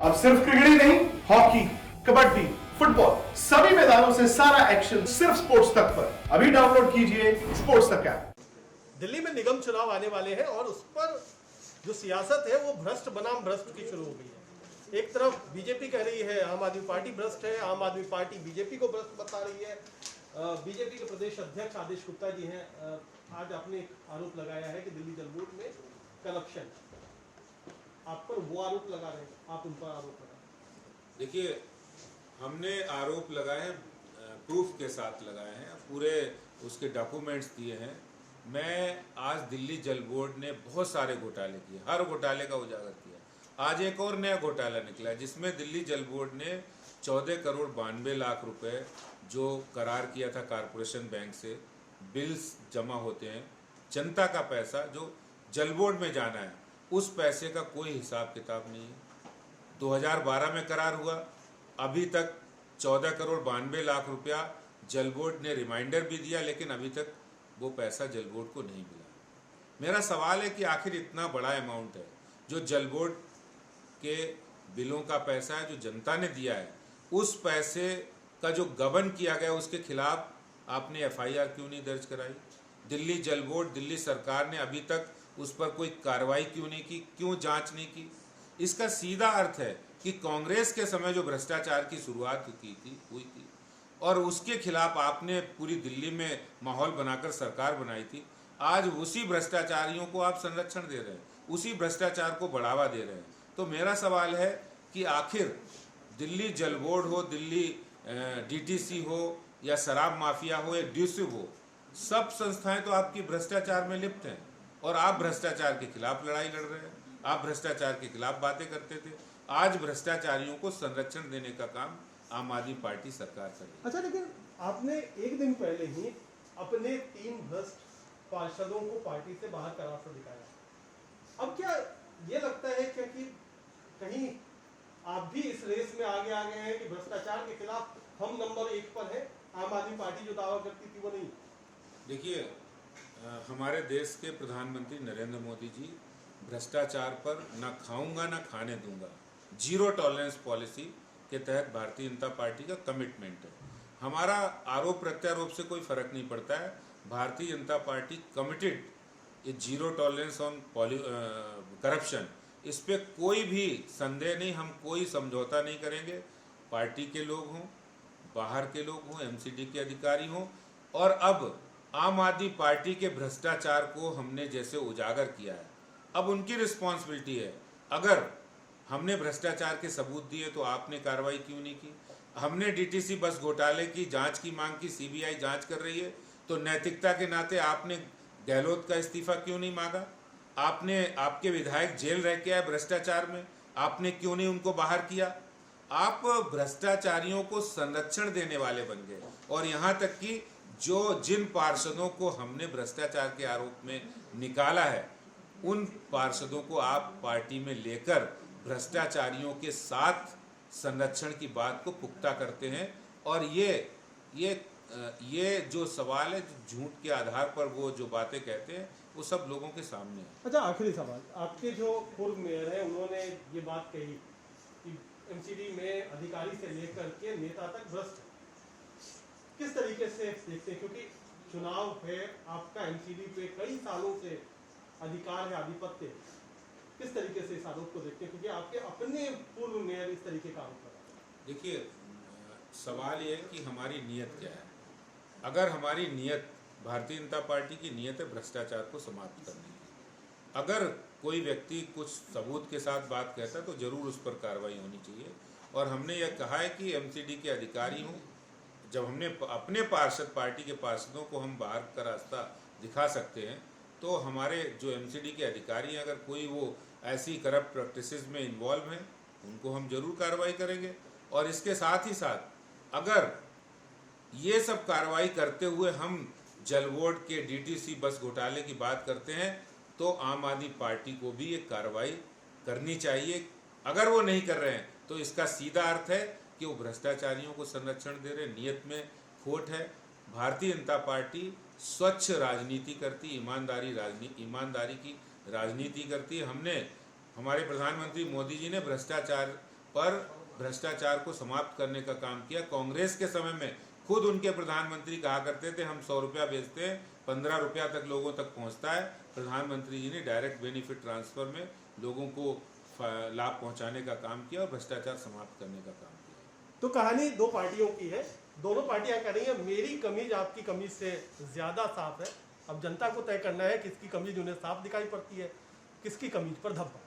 अब सिर्फ क्रिकेट ही नहीं, हॉकी, कबड्डी, फुटबॉल, सभी मैदानों से सारा एक्शन सिर्फ स्पोर्ट्स तक पर। अभी डाउनलोड कीजिए स्पोर्ट्स तक ऐप। दिल्ली में निगम चुनाव आने वाले हैं और उस पर जो सियासत है वो भ्रष्ट बनाम भ्रष्ट की शुरू हो गई है। एक तरफ बीजेपी कह रही है आम आदमी पार्टी भ्रष्ट है, आम आदमी पार्टी बीजेपी को भ्रष्ट बता रही है। बीजेपी के प्रदेश अध्यक्ष आदेश गुप्ता जी हैं, आज आपने एक आरोप लगाया है कि दिल्ली जल बोर्ड में करप्शन, आप पर वो आरोप लगा रहे हैं, आप उन पर आरोप लगा रहे हैं। देखिए, हमने आरोप लगाए हैं, प्रूफ के साथ लगाए हैं, पूरे उसके डॉक्यूमेंट्स दिए हैं। मैं आज दिल्ली जल बोर्ड ने बहुत सारे घोटाले किए, हर घोटाले का उजागर किया। आज एक और नया घोटाला निकला जिसमें दिल्ली जल बोर्ड ने 14 करोड़ 92 लाख रुपए जो करार किया था कॉरपोरेशन बैंक से, बिल्स जमा होते हैं, जनता का पैसा जो जल बोर्ड में जाना है, उस पैसे का कोई हिसाब किताब नहीं है। 2012 में करार हुआ, अभी तक 14 करोड़ 92 लाख रुपया जल बोर्ड ने रिमाइंडर भी दिया, लेकिन अभी तक वो पैसा जल बोर्ड को नहीं मिला। मेरा सवाल है कि आखिर इतना बड़ा अमाउंट है जो जल बोर्ड के बिलों का पैसा है, जो जनता ने दिया है, उस पैसे का जो गबन किया गया उसके खिलाफ आपने एफआईआर क्यों नहीं दर्ज कराई? दिल्ली जल बोर्ड, दिल्ली सरकार ने अभी तक उस पर कोई कार्रवाई क्यों नहीं की, क्यों जांच नहीं की? इसका सीधा अर्थ है कि कांग्रेस के समय जो भ्रष्टाचार की शुरुआत हुई थी और उसके खिलाफ आपने पूरी दिल्ली में माहौल बनाकर सरकार बनाई थी, आज उसी भ्रष्टाचारियों को आप संरक्षण दे रहे हैं, उसी भ्रष्टाचार को बढ़ावा दे रहे हैं। तो मेरा सवाल है कि आखिर दिल्ली जल बोर्ड हो, दिल्ली डीटीसी हो या शराब माफिया हो या ड्यूसिव हो, सब संस्थाएं तो आपकी भ्रष्टाचार में लिप्त हैं और आप भ्रष्टाचार के खिलाफ लड़ाई लड़ रहे हैं, आप भ्रष्टाचार के खिलाफ बातें करते थे। आज भ्रष्टाचारियों को संरक्षण देने का काम आम आदमी पार्टी सरकार कर रही है। अच्छा, लेकिन आपने एक दिन पहले ही अपने 3 भ्रष्ट पार्षदों को पार्टी से बाहर का रास्ता दिखाया। अब क्या ये लगता है कि कहीं आप भी इस रेस में आगे आ गए हैं कि भ्रष्टाचार के खिलाफ हम नंबर 1 पर है, आम आदमी पार्टी जो दावा करती थी वो नहीं? देखिए, हमारे देश के प्रधानमंत्री नरेंद्र मोदी जी भ्रष्टाचार पर ना खाऊंगा ना खाने दूंगा, जीरो टॉलरेंस पॉलिसी के तहत भारतीय जनता पार्टी का कमिटमेंट है। हमारा आरोप प्रत्यारोप से कोई फर्क नहीं पड़ता है, भारतीय जनता पार्टी कमिटेड ये जीरो टॉलरेंस ऑन करप्शन, इस पे कोई भी संदेह नहीं, हम कोई समझौता नहीं करेंगे। पार्टी के लोग हों, बाहर के लोग हों, एमसीडी के अधिकारी हों, और अब आम आदमी पार्टी के भ्रष्टाचार को हमने जैसे उजागर किया है, अब उनकी रिस्पॉन्सिबिलिटी है। अगर हमने भ्रष्टाचार के सबूत दिए तो आपने कार्रवाई क्यों नहीं की? हमने डीटीसी बस घोटाले की जांच की मांग की, सीबीआई जांच कर रही है, तो नैतिकता के नाते आपने गहलोत का इस्तीफा क्यों नहीं मांगा? आपके विधायक जेल रह के आए भ्रष्टाचार में, आपने क्यों नहीं उनको बाहर किया? आप भ्रष्टाचारियों को संरक्षण देने वाले बन गए, और यहाँ तक कि जिन पार्षदों को हमने भ्रष्टाचार के आरोप में निकाला है, उन पार्षदों को आप पार्टी में लेकर भ्रष्टाचारियों के साथ संरक्षण की बात को पुख्ता करते हैं। और ये जो सवाल है, झूठ के आधार पर वो जो बातें कहते हैं, वो सब लोगों के सामने है। अच्छा, आखिरी सवाल, आपके जो पूर्व मेयर हैं उन्होंने ये बात कही कि एमसीडी में अधिकारी से लेकर के नेता तक भ्रष्ट। किस तरीके से देखते हैं, क्योंकि चुनाव है, आपका एमसीडी पे कई सालों से अधिकार है, आधिपत्य, किस तरीके से इस आरोप को देखते हैं, क्योंकि आपके अपने पूर्व मेयर इस तरीके का आरोप लगा? देखिए, सवाल ये है कि हमारी नीयत क्या है। अगर हमारी नीयत, भारतीय जनता पार्टी की नीयत है भ्रष्टाचार को समाप्त करने की, अगर कोई व्यक्ति कुछ सबूत के साथ बात कहता है तो जरूर उस पर कार्रवाई होनी चाहिए। और हमने यह कहा है कि एमसीडी के अधिकारी हों, जब हमने अपने पार्षद, पार्टी के पार्षदों को हम बाहर का रास्ता दिखा सकते हैं, तो हमारे जो एमसीडी के अधिकारी हैं, अगर कोई वो ऐसी करप्ट प्रैक्टिसेस में इन्वॉल्व हैं, उनको हम जरूर कार्रवाई करेंगे। और इसके साथ ही साथ अगर ये सब कार्रवाई करते हुए हम जल बोर्ड के डीटीसी बस घोटाले की बात करते हैं, तो आम आदमी पार्टी को भी ये कार्रवाई करनी चाहिए। अगर वो नहीं कर रहे हैं तो इसका सीधा अर्थ है कि वो भ्रष्टाचारियों को संरक्षण दे रहे, नीयत में खोट है। भारतीय जनता पार्टी स्वच्छ राजनीति करती, ईमानदारी की राजनीति करती है। हमारे प्रधानमंत्री मोदी जी ने भ्रष्टाचार पर भ्रष्टाचार को समाप्त करने का काम किया। कांग्रेस के समय में खुद उनके प्रधानमंत्री कहा करते थे हम 100 रुपया बेचते हैं, 15 रुपया तक लोगों तक पहुंचता है। प्रधानमंत्री जी ने डायरेक्ट बेनिफिट ट्रांसफर में लोगों को लाभ पहुंचाने का काम किया और भ्रष्टाचार समाप्त करने का काम किया। तो कहानी दो पार्टियों की है, दोनों पार्टियां कह रही हैं मेरी कमीज आपकी कमीज से ज्यादा साफ है। अब जनता को तय करना है किसकी कमीज उन्हें साफ दिखाई पड़ती है, किसकी कमीज पर धब्बा।